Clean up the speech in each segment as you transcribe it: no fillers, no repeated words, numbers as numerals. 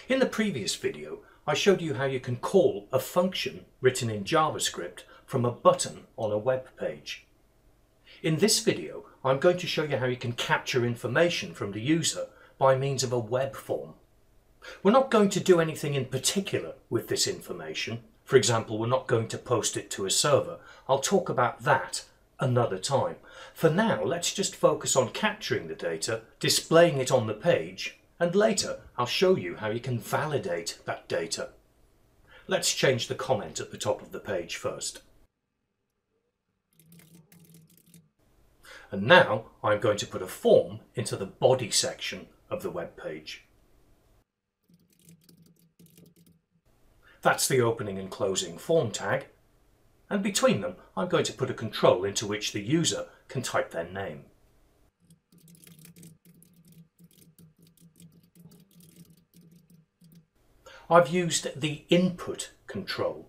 In the previous video, I showed you how you can call a function written in JavaScript from a button on a web page. In this video, I'm going to show you how you can capture information from the user by means of a web form. We're not going to do anything in particular with this information. For example, we're not going to post it to a server. I'll talk about that another time. For now, let's just focus on capturing the data, displaying it on the page, and later I'll show you how you can validate that data. Let's change the comment at the top of the page first. And now I'm going to put a form into the body section of the web page. That's the opening and closing form tag, and between them I'm going to put a control into which the user can type their name. I've used the input control.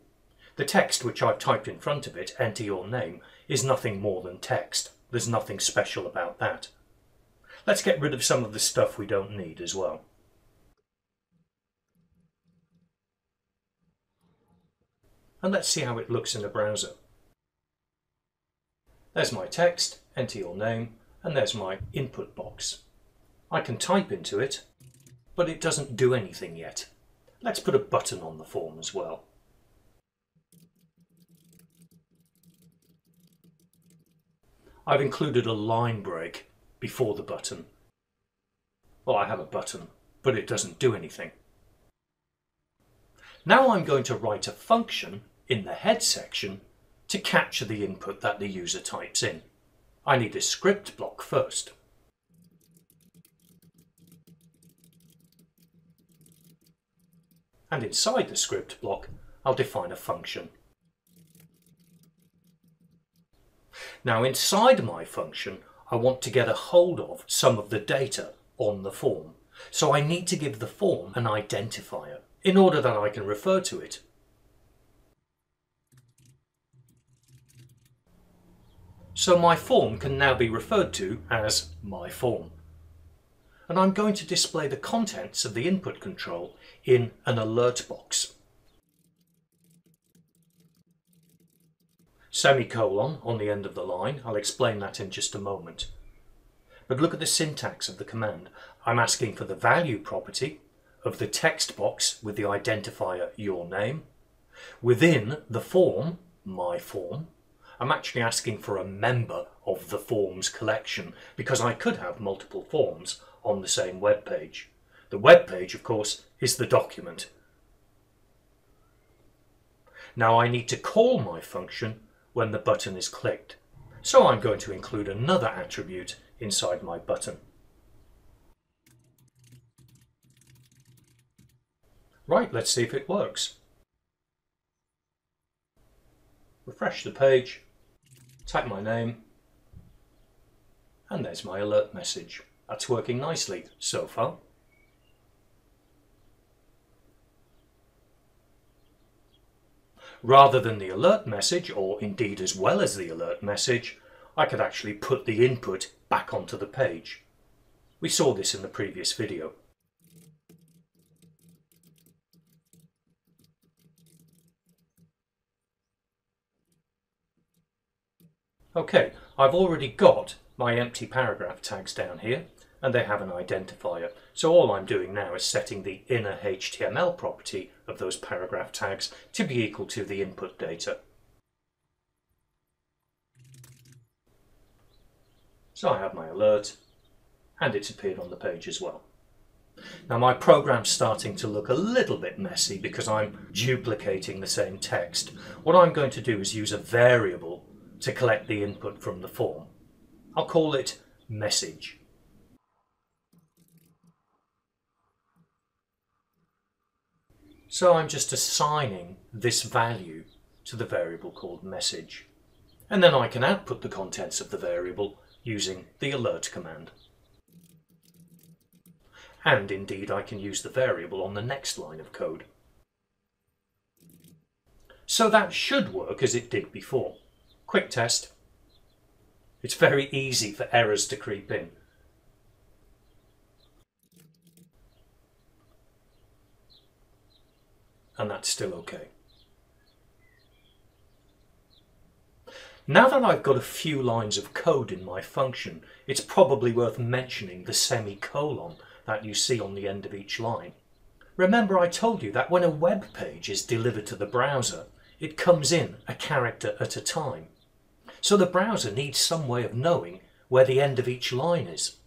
The text which I've typed in front of it, enter your name, is nothing more than text. There's nothing special about that. Let's get rid of some of the stuff we don't need as well. And let's see how it looks in the browser. There's my text, enter your name, and there's my input box. I can type into it, but it doesn't do anything yet. Let's put a button on the form as well. I've included a line break before the button. Well, I have a button, but it doesn't do anything. Now I'm going to write a function in the head section to capture the input that the user types in. I need a script block first. And inside the script block, I'll define a function. Now inside my function, I want to get a hold of some of the data on the form. So I need to give the form an identifier in order that I can refer to it. So my form can now be referred to as my form. And I'm going to display the contents of the input control in an alert box. Semicolon on the end of the line. I'll explain that in just a moment. But look at the syntax of the command. I'm asking for the value property of the text box with the identifier your name. Within the form, my form, I'm actually asking for a member of the forms collection because I could have multiple forms on the same web page. The web page, of course, is the document. Now I need to call my function when the button is clicked. So I'm going to include another attribute inside my button. Right, let's see if it works. Refresh the page, type my name, and there's my alert message. That's working nicely so far. Rather than the alert message, or indeed as well as the alert message, I could actually put the input back onto the page. We saw this in the previous video. Okay, I've already got my empty paragraph tags down here, and they have an identifier. So all I'm doing now is setting the InnerHTML property of those paragraph tags to be equal to the input data. So I have my alert, and it's appeared on the page as well. Now my program's starting to look a little bit messy because I'm duplicating the same text. What I'm going to do is use a variable to collect the input from the form. I'll call it message. So I'm just assigning this value to the variable called message. And then I can output the contents of the variable using the alert command. And indeed I can use the variable on the next line of code. So that should work as it did before. Quick test. It's very easy for errors to creep in. and that's still okay. Now that I've got a few lines of code in my function, it's probably worth mentioning the semicolon that you see on the end of each line. Remember, I told you that when a web page is delivered to the browser, it comes in a character at a time. So the browser needs some way of knowing where the end of each line is.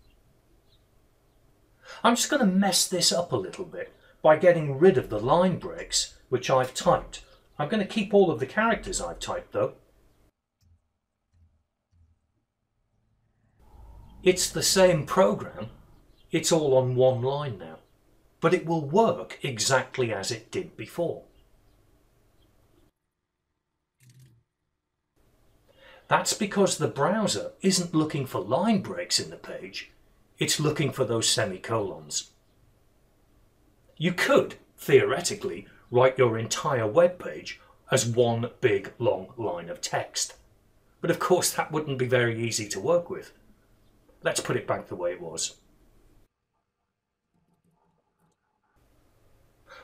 I'm just going to mess this up a little bit by getting rid of the line breaks which I've typed. I'm going to keep all of the characters I've typed though. It's the same program, it's all on one line now, but it will work exactly as it did before. That's because the browser isn't looking for line breaks in the page, it's looking for those semicolons. You could, theoretically, write your entire web page as one big long line of text, but of course that wouldn't be very easy to work with. Let's put it back the way it was.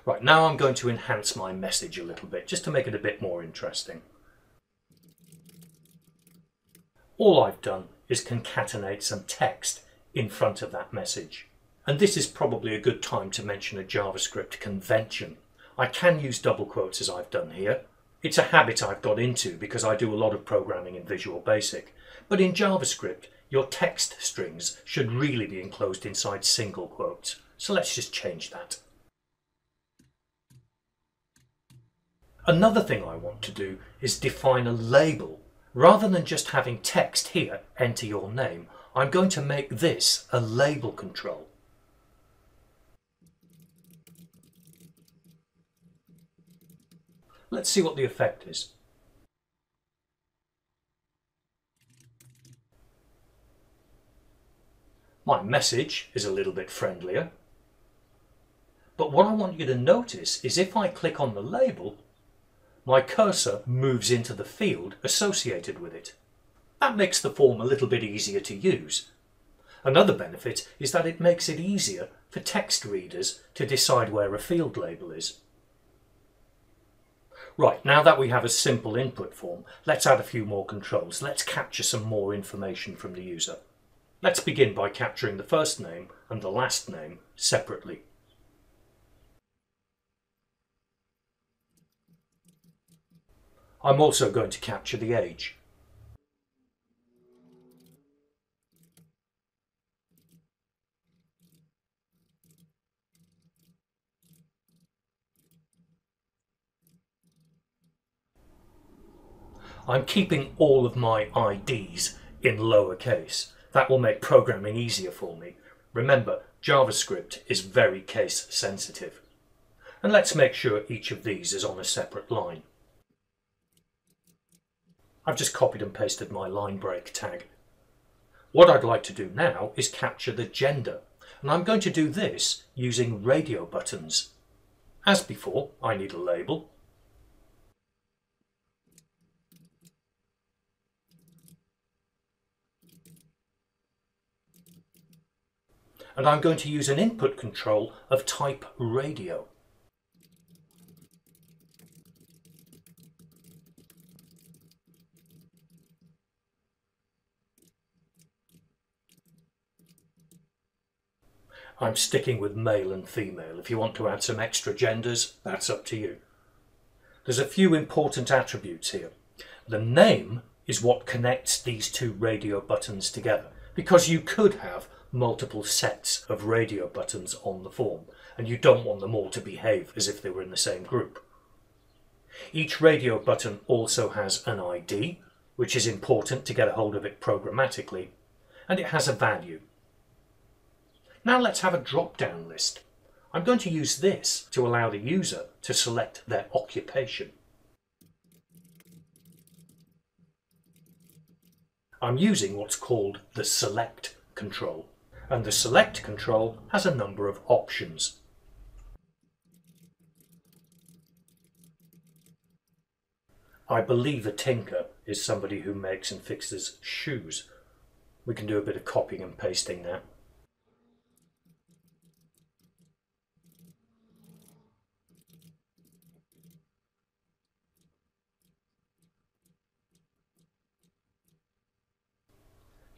Right, now I'm going to enhance my message a little bit, just to make it a bit more interesting. All I've done is concatenate some text in front of that message. And this is probably a good time to mention a JavaScript convention. I can use double quotes as I've done here. It's a habit I've got into because I do a lot of programming in Visual Basic. But in JavaScript, your text strings should really be enclosed inside single quotes. So let's just change that. Another thing I want to do is define a label. Rather than just having text here, enter your name, I'm going to make this a label control. Let's see what the effect is. My message is a little bit friendlier. But what I want you to notice is if I click on the label, my cursor moves into the field associated with it. That makes the form a little bit easier to use. Another benefit is that it makes it easier for text readers to decide where a field label is. Right, now that we have a simple input form, let's add a few more controls. Let's capture some more information from the user. Let's begin by capturing the first name and the last name separately. I'm also going to capture the age. I'm keeping all of my IDs in lowercase. That will make programming easier for me. Remember, JavaScript is very case sensitive. And let's make sure each of these is on a separate line. I've just copied and pasted my line break tag. What I'd like to do now is capture the gender, and I'm going to do this using radio buttons. As before, I need a label. And I'm going to use an input control of type radio. I'm sticking with male and female. If you want to add some extra genders, that's up to you. There's a few important attributes here. The name is what connects these two radio buttons together, because you could have multiple sets of radio buttons on the form, and you don't want them all to behave as if they were in the same group. Each radio button also has an ID, which is important to get a hold of it programmatically, and it has a value. Now let's have a drop-down list. I'm going to use this to allow the user to select their occupation. I'm using what's called the select control, and the select control has a number of options. I believe a tinker is somebody who makes and fixes shoes. We can do a bit of copying and pasting now.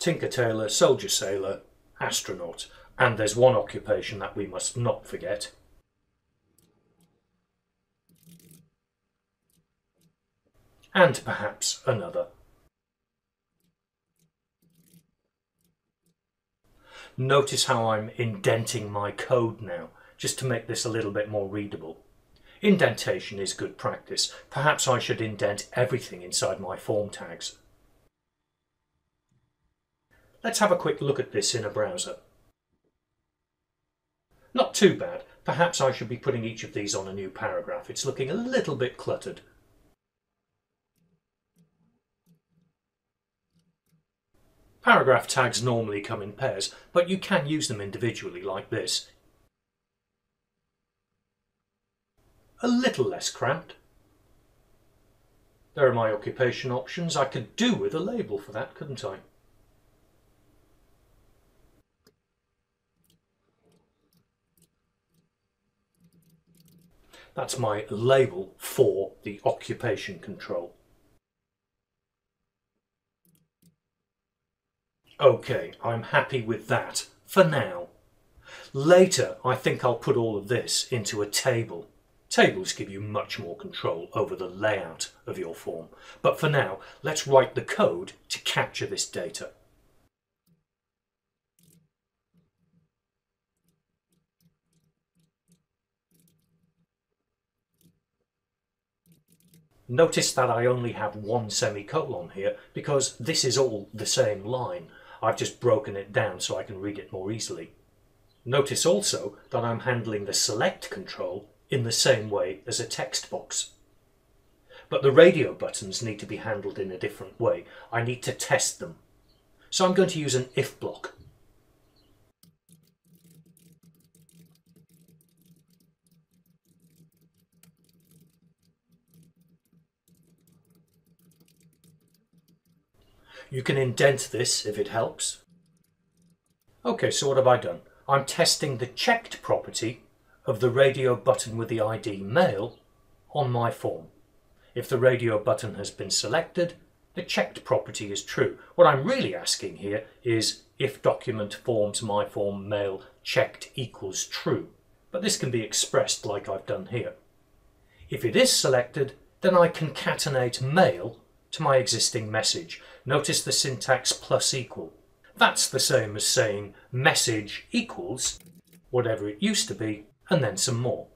tinker tailor, soldier sailor, astronaut, and there's one occupation that we must not forget. And perhaps another. Notice how I'm indenting my code now, just to make this a little bit more readable. Indentation is good practice. Perhaps I should indent everything inside my form tags. Let's have a quick look at this in a browser. Not too bad. Perhaps I should be putting each of these on a new paragraph. It's looking a little bit cluttered. Paragraph tags normally come in pairs, but you can use them individually like this. A little less cramped. There are my occupation options. I could do with a label for that, couldn't I? That's my label for the occupation control. Okay, I'm happy with that for now. Later, I think I'll put all of this into a table. Tables give you much more control over the layout of your form. But for now, let's write the code to capture this data. Notice that I only have one semicolon here because this is all the same line. I've just broken it down so I can read it more easily. Notice also that I'm handling the select control in the same way as a text box. But the radio buttons need to be handled in a different way. I need to test them. So I'm going to use an if block. You can indent this if it helps. Okay, so what have I done? I'm testing the checked property of the radio button with the ID male on my form. If the radio button has been selected, the checked property is true. What I'm really asking here is if document forms my form male checked equals true. But this can be expressed like I've done here. If it is selected, then I concatenate male to my existing message. Notice the syntax plus equal. That's the same as saying message equals whatever it used to be and then some more.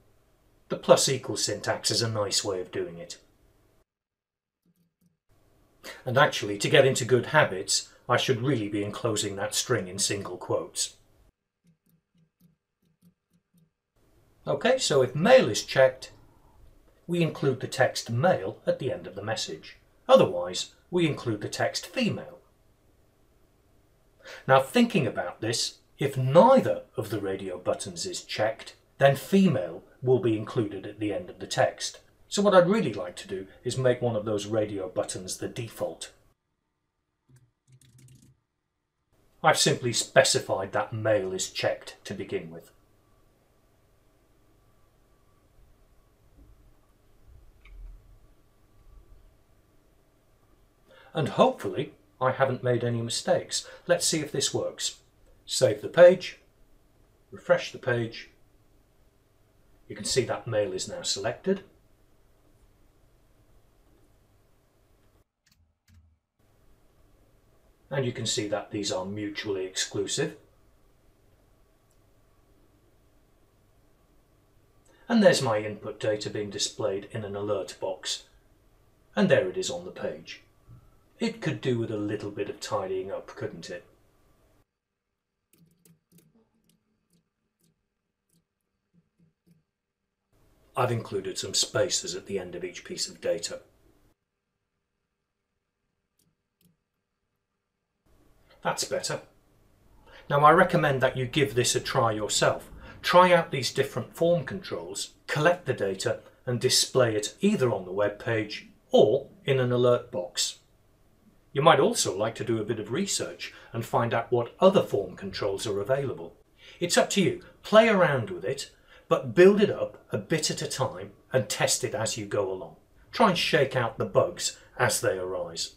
The plus equal syntax is a nice way of doing it. And actually, to get into good habits, I should really be enclosing that string in single quotes. Okay, so if male is checked, we include the text male at the end of the message. Otherwise, we include the text female. Now, thinking about this, if neither of the radio buttons is checked, then female will be included at the end of the text. So what I'd really like to do is make one of those radio buttons the default. I've simply specified that male is checked to begin with. And hopefully I haven't made any mistakes. Let's see if this works. Save the page, refresh the page. You can see that male is now selected. And you can see that these are mutually exclusive. And there's my input data being displayed in an alert box. And there it is on the page. It could do with a little bit of tidying up, couldn't it? I've included some spaces at the end of each piece of data. That's better. Now I recommend that you give this a try yourself. Try out these different form controls, collect the data and display it either on the web page or in an alert box. You might also like to do a bit of research and find out what other form controls are available. It's up to you. Play around with it, but build it up a bit at a time and test it as you go along. Try and shake out the bugs as they arise.